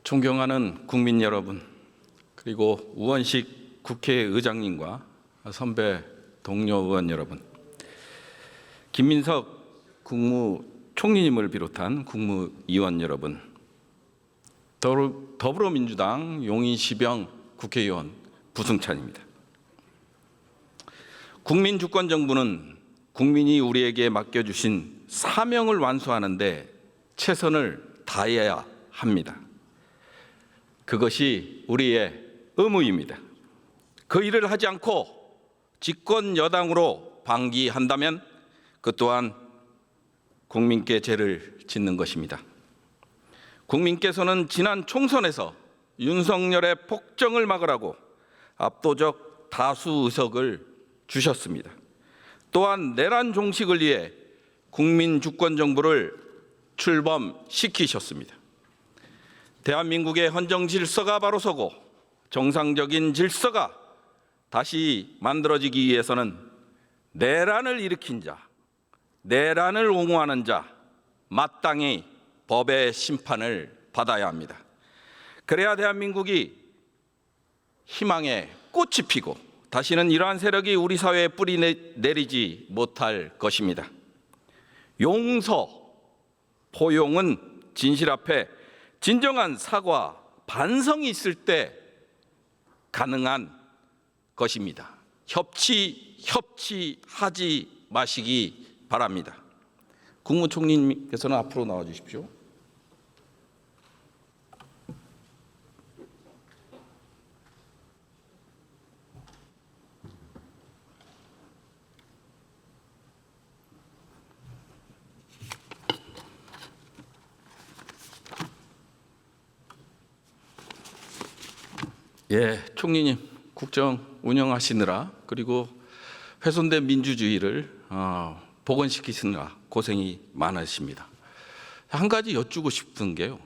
존경하는 국민 여러분, 그리고 우원식 국회의장님과 선배 동료 의원 여러분, 김민석 국무총리님을 비롯한 국무위원 여러분, 더불어민주당 용인시병 국회의원 부승찬입니다. 국민주권정부는 국민이 우리에게 맡겨주신 사명을 완수하는 데 최선을 다해야 합니다. 그것이 우리의 의무입니다. 그 일을 하지 않고 집권 여당으로 방기한다면 그 또한 국민께 죄를 짓는 것입니다. 국민께서는 지난 총선에서 윤석열의 폭정을 막으라고 압도적 다수 의석을 주셨습니다. 또한 내란 종식을 위해 국민주권정부를 출범시키셨습니다. 대한민국의 헌정 질서가 바로 서고 정상적인 질서가 다시 만들어지기 위해서는 내란을 일으킨 자, 내란을 옹호하는 자, 마땅히 법의 심판을 받아야 합니다. 그래야 대한민국이 희망의 꽃이 피고 다시는 이러한 세력이 우리 사회에 뿌리 내리지 못할 것입니다. 용서, 포용은 진실 앞에 진정한 사과, 반성이 있을 때 가능한 것입니다. 협치하지 마시기 바랍니다. 국무총리님께서는 앞으로 나와 주십시오. 예, 총리님 국정 운영하시느라 그리고 훼손된 민주주의를 복원시키시느라 고생이 많으십니다. 한 가지 여쭈고 싶은 게요.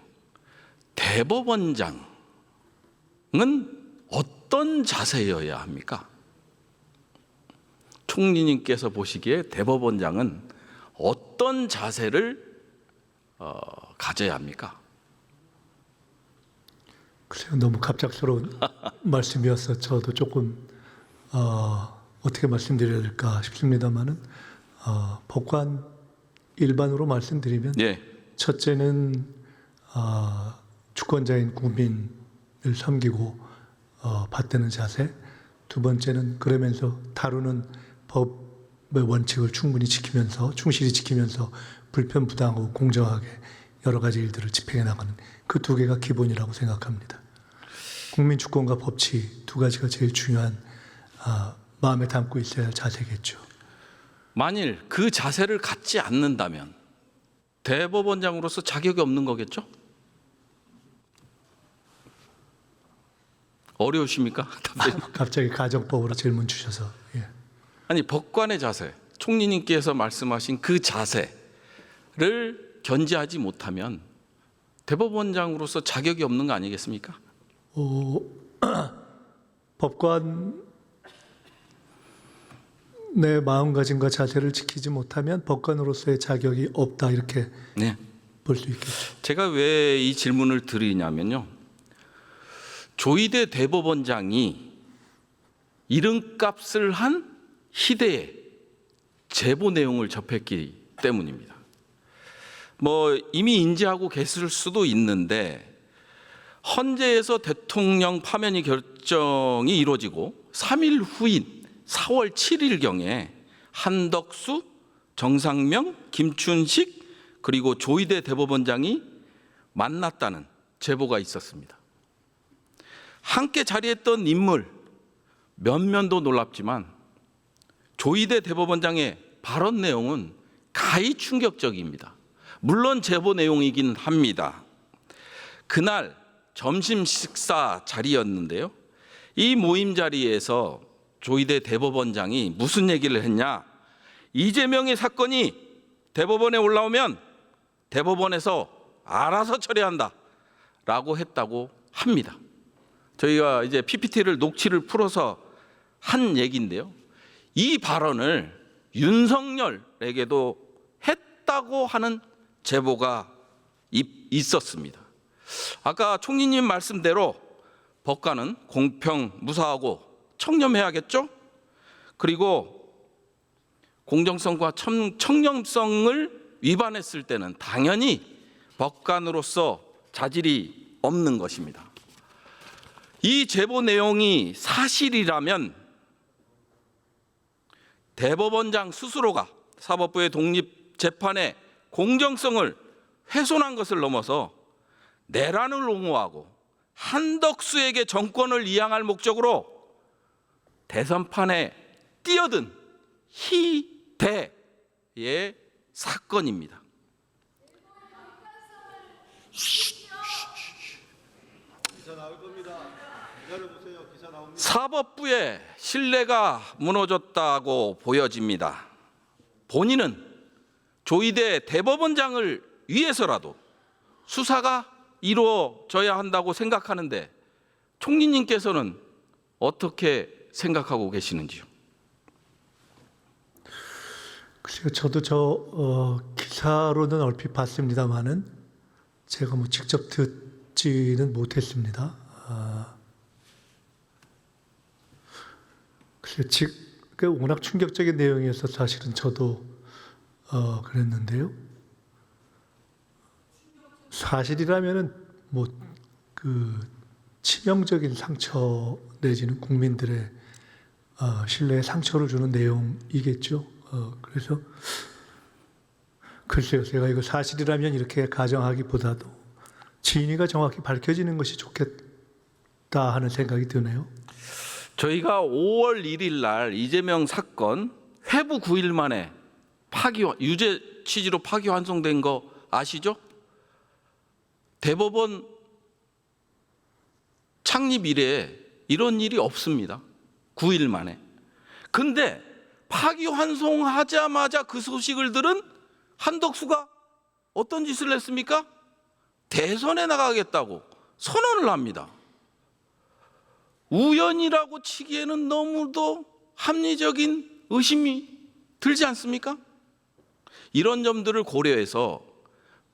대법원장은 어떤 자세여야 합니까? 총리님께서 보시기에 대법원장은 어떤 자세를 가져야 합니까? 글쎄요, 너무 갑작스러운 말씀이어서 저도 조금 어떻게 말씀드려야 될까 싶습니다만은 법관 일반으로 말씀드리면 예. 첫째는 주권자인 국민을 섬기고 받드는 자세, 두 번째는 그러면서 다루는 법의 원칙을 충분히 지키면서 충실히 지키면서 불편부당하고 공정하게 여러 가지 일들을 집행해 나가는 그 두 개가 기본이라고 생각합니다. 국민 주권과 법치 두 가지가 제일 중요한 마음에 담고 있어야 할 자세겠죠. 만일 그 자세를 갖지 않는다면 대법원장으로서 자격이 없는 거겠죠? 어려우십니까? 갑자기 가정법으로 질문 주셔서. 예. 아니, 법관의 자세, 총리님께서 말씀하신 그 자세를 견지하지 못하면 대법원장으로서 자격이 없는 거 아니겠습니까? 법관의 마음가짐과 자세를 지키지 못하면 법관으로서의 자격이 없다 이렇게 네. 볼 수 있겠죠. 제가 왜 이 질문을 드리냐면요. 조희대 대법원장이 이름값을 한 희대의 제보 내용을 접했기 때문입니다. 이미 인지하고 계실 수도 있는데 헌재에서 대통령 파면이 결정이 이루어지고 3일 후인 4월 7일경에 한덕수, 정상명, 김춘식 그리고 조희대 대법원장이 만났다는 제보가 있었습니다. 함께 자리했던 인물 면면도 놀랍지만 조희대 대법원장의 발언 내용은 가히 충격적입니다. 물론 제보 내용이긴 합니다. 그날 점심 식사 자리였는데요. 이 모임 자리에서 조희대 대법원장이 무슨 얘기를 했냐? 이재명의 사건이 대법원에 올라오면 대법원에서 알아서 처리한다 라고 했다고 합니다. 저희가 이제 PPT를 녹취를 풀어서 한 얘기인데요. 이 발언을 윤석열에게도 했다고 하는 제보가 있었습니다. 아까 총리님 말씀대로 법관은 공평, 무사하고 청렴해야겠죠? 그리고 공정성과 청렴성을 위반했을 때는 당연히 법관으로서 자질이 없는 것입니다. 이 제보 내용이 사실이라면 대법원장 스스로가 사법부의 독립 재판의 공정성을 훼손한 것을 넘어서 내란을 옹호하고 한덕수에게 정권을 이양할 목적으로 대선판에 뛰어든 희대의 사건입니다. 사법부의 신뢰가 무너졌다고 보여집니다. 본인은 조희대 대법원장을 위해서라도 수사가 이루어져야 한다고 생각하는데 총리님께서는 어떻게 생각하고 계시는지요? 글쎄요, 저도 기사로는 얼핏 봤습니다만은 제가 뭐 직접 듣지는 못했습니다. 글쎄요, 워낙 충격적인 내용이어서 사실은 저도 그랬는데요. 사실이라면은 뭐 그 치명적인 상처 내지는 국민들의 신뢰에 상처를 주는 내용이겠죠. 그래서 글쎄요, 제가 이거 사실이라면 이렇게 가정하기보다도 진위가 정확히 밝혀지는 것이 좋겠다 하는 생각이 드네요. 저희가 5월 1일 날 이재명 사건 회부 9일 만에 유죄 취지로 파기환송된 거 아시죠? 대법원 창립 이래 이런 일이 없습니다. 9일 만에. 근데 파기환송하자마자 그 소식을 들은 한덕수가 어떤 짓을 했습니까? 대선에 나가겠다고 선언을 합니다. 우연이라고 치기에는 너무도 합리적인 의심이 들지 않습니까? 이런 점들을 고려해서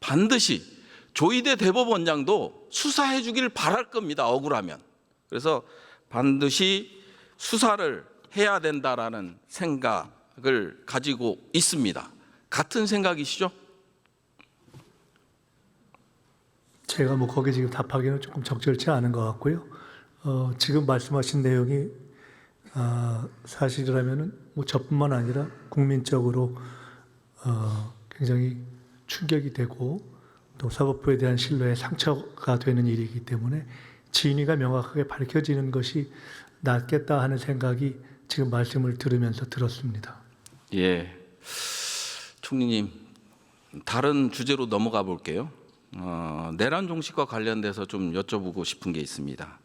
반드시 조희대 대법원장도 수사해 주길 바랄 겁니다. 억울하면. 그래서 반드시 수사를 해야 된다라는 생각을 가지고 있습니다. 같은 생각이시죠? 제가 뭐 거기 지금 답하기는 조금 적절치 않은 것 같고요. 지금 말씀하신 내용이 사실이라면은 뭐 저뿐만 아니라 국민적으로 굉장히 충격이 되고 또 사법부에 대한 신뢰에 상처가 되는 일이기 때문에 진위가 명확하게 밝혀지는 것이 낫겠다 하는 생각이 지금 말씀을 들으면서 들었습니다. 예, 총리님 다른 주제로 넘어가 볼게요. 내란 종식과 관련돼서 좀 여쭤보고 싶은 게 있습니다.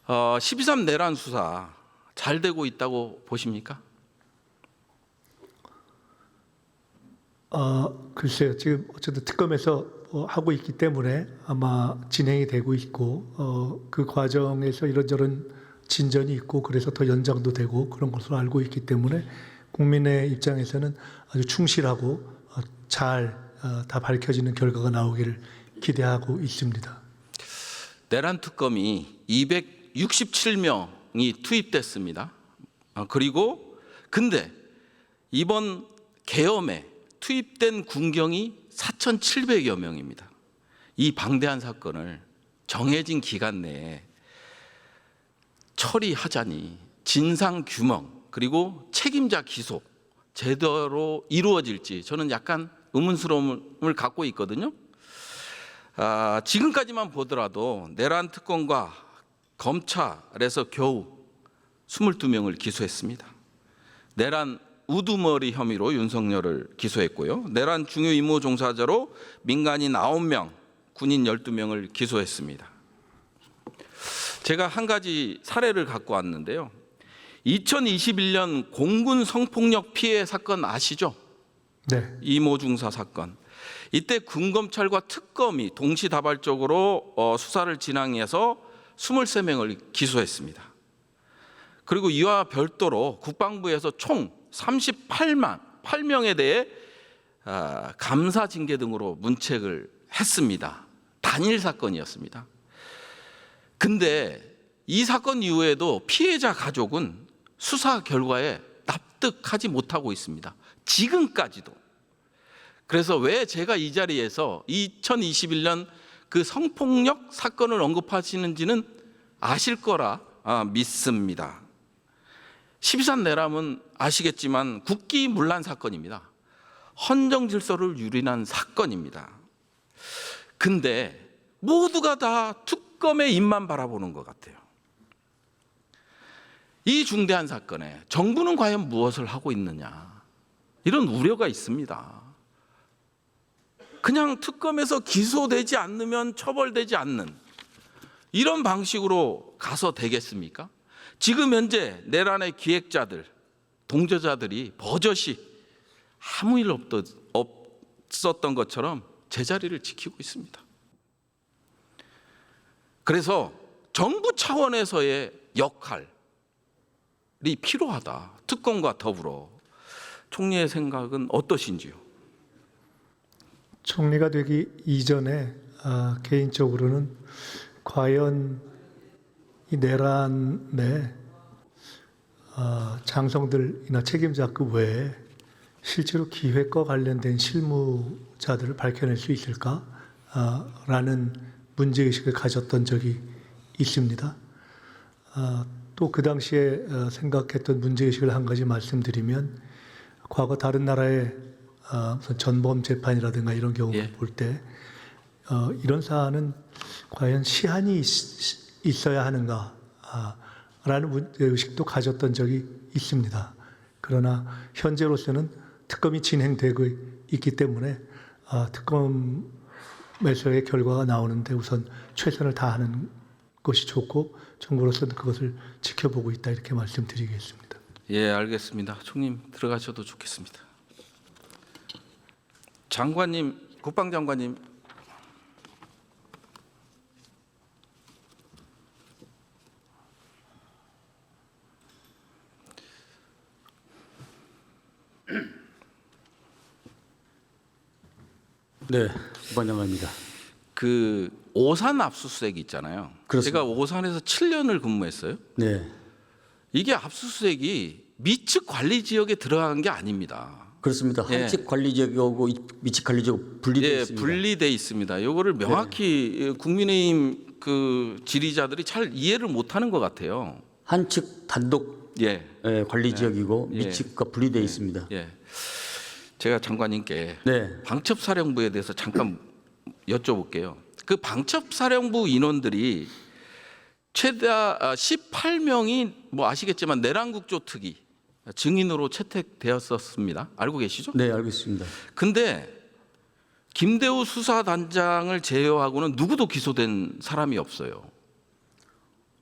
12.3 내란 수사 잘 되고 있다고 보십니까? 글쎄요. 지금 어쨌든 특검에서 하고 있기 때문에 아마 진행이 되고 있고 그 과정에서 이런저런 진전이 있고 그래서 더 연장도 되고 그런 것으로 알고 있기 때문에 국민의 입장에서는 아주 충실하고 잘 다 밝혀지는 결과가 나오기를 기대하고 있습니다. 내란 특검이 267명이 투입됐습니다. 그리고 근데 이번 계엄에 투입된 군경이 4,700여 명입니다. 이 방대한 사건을 정해진 기간 내에 처리하자니 진상 규명 그리고 책임자 기소 제대로 이루어질지 저는 약간 의문스러움을 갖고 있거든요. 지금까지만 보더라도 내란 특검과 검찰에서 겨우 22명을 기소했습니다. 내란 우두머리 혐의로 윤석열을 기소했고요. 내란 중요 임무 종사자로 민간인 9명, 군인 12명을 기소했습니다. 제가 한 가지 사례를 갖고 왔는데요. 2021년 공군 성폭력 피해 사건 아시죠? 네. 이모 중사 사건. 이때 군검찰과 특검이 동시다발적으로 수사를 진행해서 23명을 기소했습니다. 그리고 이와 별도로 국방부에서 총 8명에 대해 감사 징계 등으로 문책을 했습니다. 다 단일 사건이었습니다. 근데 이 사건 이후에도 피해자 가족은 수사 결과에 납득하지 못하고 있습니다. 지금까지도. 그래서 왜 제가 이 자리에서 2021년 그 성폭력 사건을 언급하시는지는 아실 거라 믿습니다. 12산 내람은 아시겠지만 국기문란 사건입니다. 헌정 질서를 유린한 사건입니다. 근데 모두가 다 특검의 입만 바라보는 것 같아요. 이 중대한 사건에 정부는 과연 무엇을 하고 있느냐, 이런 우려가 있습니다. 그냥 특검에서 기소되지 않으면 처벌되지 않는 이런 방식으로 가서 되겠습니까? 지금 현재 내란의 기획자들, 동조자들이 버젓이 아무 일 없었던 것처럼 제자리를 지키고 있습니다. 그래서 정부 차원에서의 역할이 필요하다. 특검과 더불어. 총리의 생각은 어떠신지요? 총리가 되기 이전에 개인적으로는 과연 이 내란의 장성들이나 책임자 그 외에 실제로 기획과 관련된 실무자들을 밝혀낼 수 있을까라는 문제의식을 가졌던 적이 있습니다. 또 그 당시에 생각했던 문제의식을 한 가지 말씀드리면, 과거 다른 나라의 무슨 전범 재판이라든가 이런 경우를 볼 때 이런 사안은 과연 시한이 있어야 하는가 라는 문제의식도 가졌던 적이 있습니다. 그러나 현재로서는 특검이 진행되고 있기 때문에 특검에서의 결과가 나오는데 우선 최선을 다하는 것이 좋고, 정부로서는 그것을 지켜보고 있다, 이렇게 말씀드리겠습니다. 예, 알겠습니다. 총님 들어가셔도 좋겠습니다. 장관님, 국방장관님. 네, 국방장관입니다. 그 오산 압수수색 있잖아요. 그렇습니다. 제가 오산에서 7년을 근무했어요. 네, 이게 압수수색이 미측 관리 지역에 들어간 게 아닙니다. 그렇습니다. 예. 한측 관리 지역하고 미측 관리 지역 분리되어 예, 있습니다. 분리돼 있습니다. 요거를 명확히 국민의힘 그 지리자들이 잘 이해를 못하는 것 같아요. 한측 단독 예, 관리 지역이고 예. 미측과 분리되어 있습니다. 예. 제가 장관님께 네, 방첩사령부에 대해서 잠깐 여쭤볼게요. 그 방첩사령부 인원들이 최다 18명이 뭐 아시겠지만 내란국조 특위 증인으로 채택되었었습니다. 알고 계시죠? 네, 알고 있습니다. 근데 김대우 수사단장을 제외하고는 누구도 기소된 사람이 없어요.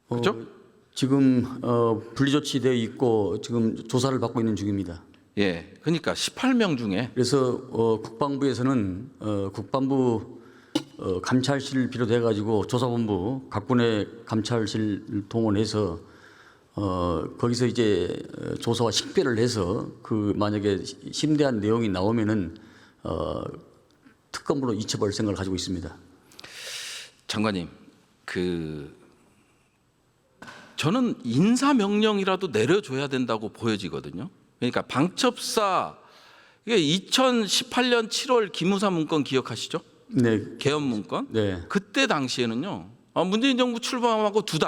그렇죠? 지금 분리조치되어 있고 지금 조사를 받고 있는 중입니다. 예, 그러니까 18명 중에 그래서 국방부에서는 국방부 감찰실을 비롯해 가지고 조사본부 각군의 감찰실 동원해서 거기서 이제 조사와 식별을 해서 그 만약에 심대한 내용이 나오면은 특검으로 이첩할 생각을 가지고 있습니다. 장관님, 저는 인사 명령이라도 내려줘야 된다고 보여지거든요. 그러니까 방첩사, 이게 2018년 7월 기무사 문건 기억하시죠? 네, 개헌 문건. 네, 그때 당시에는요, 문재인 정부 출범하고 두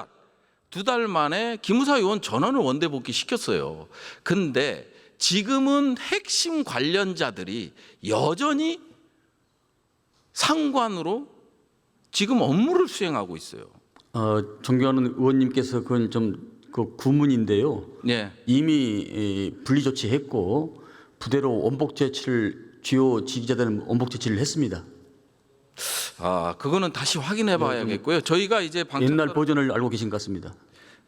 달 만에 기무사 요원 전원을 원대 복귀 시켰어요. 근데 지금은 핵심 관련자들이 여전히 상관으로 지금 업무를 수행하고 있어요. 존경하는 의원님께서 그건 좀 그 구문인데요. 예. 이미 분리 조치했고 부대로 원복 제치를 주요 지휘자들은 원복 제치를 했습니다. 그거는 다시 확인해 봐야겠고요. 저희가 이제 옛날 버전을 알고 계신 것 같습니다.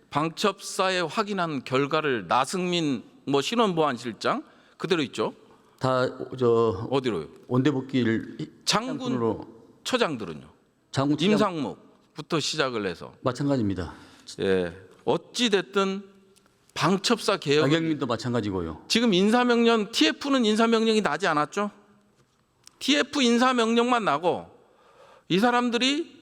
방첩사에 확인한 결과를 나승민 신원보안실장 그대로 있죠. 다 어디로요? 원대 복귀를 장군 처장들은요. 장군 처장 임상묵부터 시작을 해서 마찬가지입니다. 예. 어찌 됐든 방첩사 개혁 나경민도 마찬가지고요. 지금 인사명령 TF는 인사명령이 나지 않았죠? TF 인사명령만 나고 이 사람들이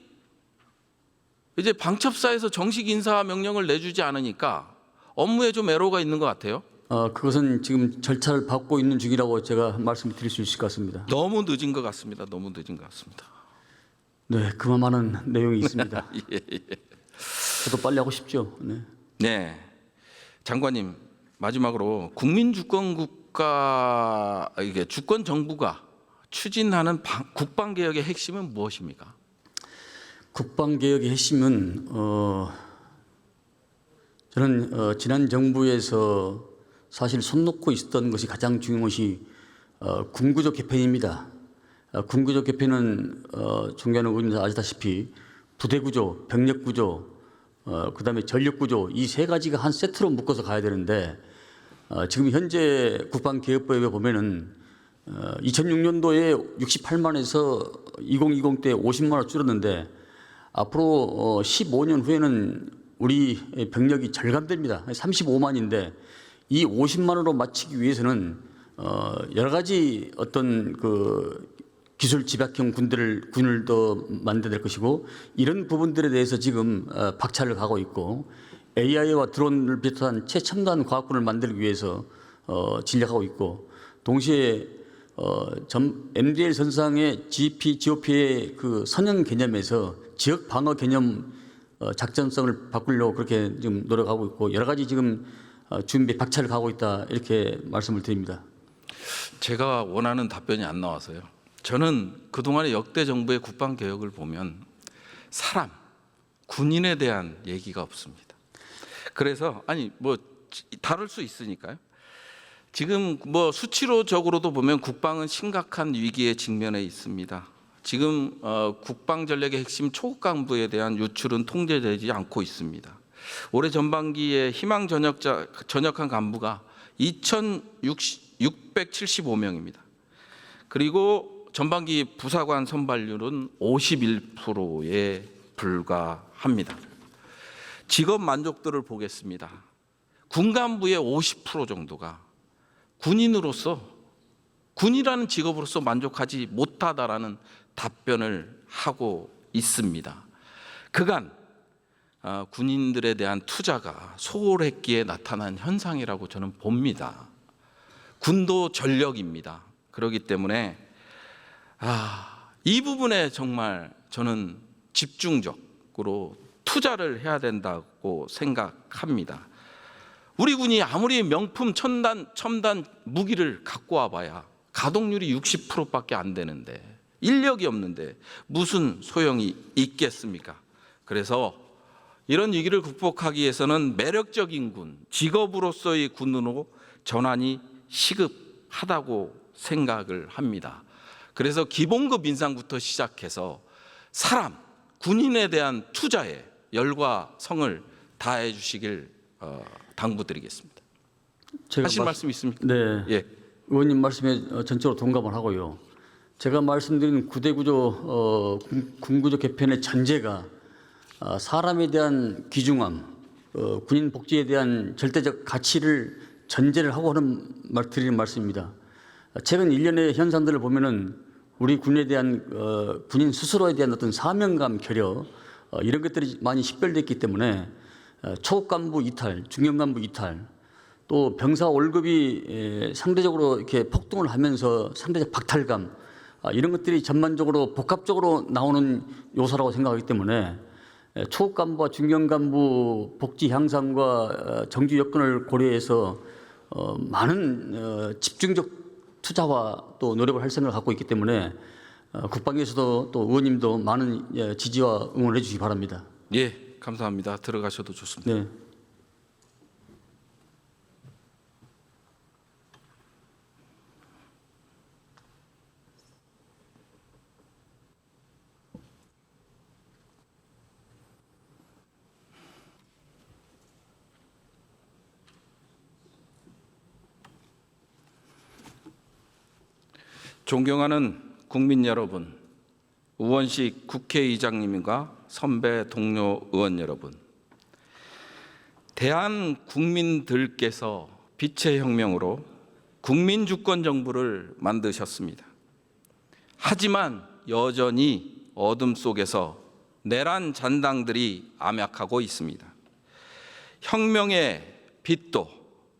이제 방첩사에서 정식 인사 명령을 내주지 않으니까 업무에 좀 애로가 있는 것 같아요. 그것은 지금 절차를 밟고 있는 중이라고 제가 말씀드릴 수 있을 것 같습니다. 너무 늦은 것 같습니다. 너무 늦은 것 같습니다. 네, 그만한 내용이 있습니다. 예. 저도 빨리 하고 싶죠. 네. 네, 장관님 마지막으로 국민주권국가 이게 주권 정부가 추진하는 국방 개혁의 핵심은 무엇입니까? 국방 개혁의 핵심은 저는 지난 정부에서 사실 손 놓고 있었던 것이 가장 중요한 것이 군구조 개편입니다. 군구조 개편은 존경하는 의원님 아시다시피 부대 구조, 병력 구조, 그다음에 전력 구조 이 세 가지가 한 세트로 묶어서 가야 되는데 지금 현재 국방개혁법에 보면은 2006년도에 68만에서 2020 때 50만으로 줄었는데 앞으로 15년 후에는 우리 병력이 절감됩니다. 35만인데 이 50만으로 맞추기 위해서는 여러 가지 어떤 그 기술 집약형 군을 더 만들어야 될 것이고 이런 부분들에 대해서 지금 박차를 가고 있고 AI와 드론을 비롯한 최첨단 과학군을 만들기 위해서 진력하고 있고 동시에 MDL 선상의 GOP의 그 선형 개념에서 지역 방어 개념 작전성을 바꾸려고 그렇게 지금 노력하고 있고 여러 가지 지금 준비 박차를 가고 있다 이렇게 말씀을 드립니다. 제가 원하는 답변이 안 나와서요. 저는 그동안의 역대 정부의 국방 개혁을 보면 사람, 군인에 대한 얘기가 없습니다. 그래서 아니 뭐 다룰 수 있으니까요. 지금 뭐 수치로적으로도 보면 국방은 심각한 위기에 직면해 있습니다. 지금 국방 전략의 핵심 초급 간부에 대한 유출은 통제되지 않고 있습니다. 올해 전반기에 희망 전역한 간부가 2,675명입니다. 그리고 전반기 부사관 선발률은 51%에 불과합니다. 직업 만족도를 보겠습니다. 군 간부의 50% 정도가 군이라는 직업으로서 만족하지 못하다라는 답변을 하고 있습니다. 그간 군인들에 대한 투자가 소홀했기에 나타난 현상이라고 저는 봅니다. 군도 전력입니다. 그렇기 때문에 이 부분에 정말 저는 집중적으로 투자를 해야 된다고 생각합니다. 우리 군이 아무리 명품 첨단 무기를 갖고 와봐야 가동률이 60%밖에 안 되는데 인력이 없는데 무슨 소용이 있겠습니까? 그래서 이런 위기를 극복하기 위해서는 매력적인 군, 직업으로서의 군으로 전환이 시급하다고 생각을 합니다. 그래서 기본급 인상부터 시작해서 사람, 군인에 대한 투자에 열과 성을 다해 주시길 당부드리겠습니다. 하실 말씀 있습니까? 네. 예. 의원님 말씀에 전적으로 동감을 하고요. 제가 말씀드린 구대구조, 군구조 개편의 전제가 사람에 대한 귀중함, 군인 복지에 대한 절대적 가치를 전제를 하고 드리는 말씀입니다. 최근 일련의 현상들을 보면은 우리 군에 대한 군인 스스로에 대한 어떤 사명감, 결여 이런 것들이 많이 식별됐기 때문에 초급 간부 이탈, 중견 간부 이탈, 또 병사 월급이 상대적으로 이렇게 폭등을 하면서 상대적 박탈감 이런 것들이 전반적으로 복합적으로 나오는 요소라고 생각하기 때문에 초급 간부와 중견 간부 복지 향상과 정규 여건을 고려해서 많은 집중적 투자와 또 노력을 할 생각을 갖고 있기 때문에 국방에서도 또 의원님도 많은 지지와 응원을 해주시기 바랍니다. 예, 감사합니다. 들어가셔도 좋습니다. 네. 존경하는 국민 여러분, 우원식 국회의장님과 선배 동료 의원 여러분, 대한 국민들께서 빛의 혁명으로 국민주권 정부를 만드셨습니다. 하지만 여전히 어둠 속에서 내란 잔당들이 암약하고 있습니다. 혁명의 빛도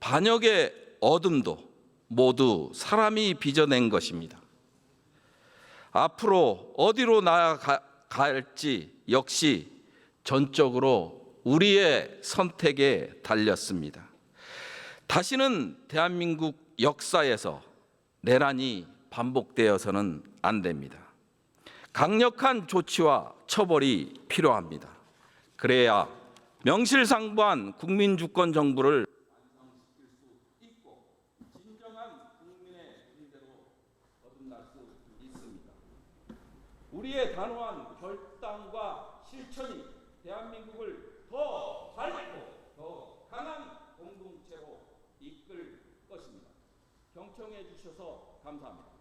반역의 어둠도 모두 사람이 빚어낸 것입니다. 앞으로 어디로 나아갈지 역시 전적으로 우리의 선택에 달렸습니다. 다시는 대한민국 역사에서 내란이 반복되어서는 안 됩니다. 강력한 조치와 처벌이 필요합니다. 그래야 명실상부한 국민주권 정부를 완성시킬 수 있고 진정한 국민의 군대로 거듭날 수 있습니다. 우리의 단호한 결단과 실천이 대한민국을 더 밝고 더 강한 공동체로 이끌 것입니다. 경청해 주셔서 감사합니다.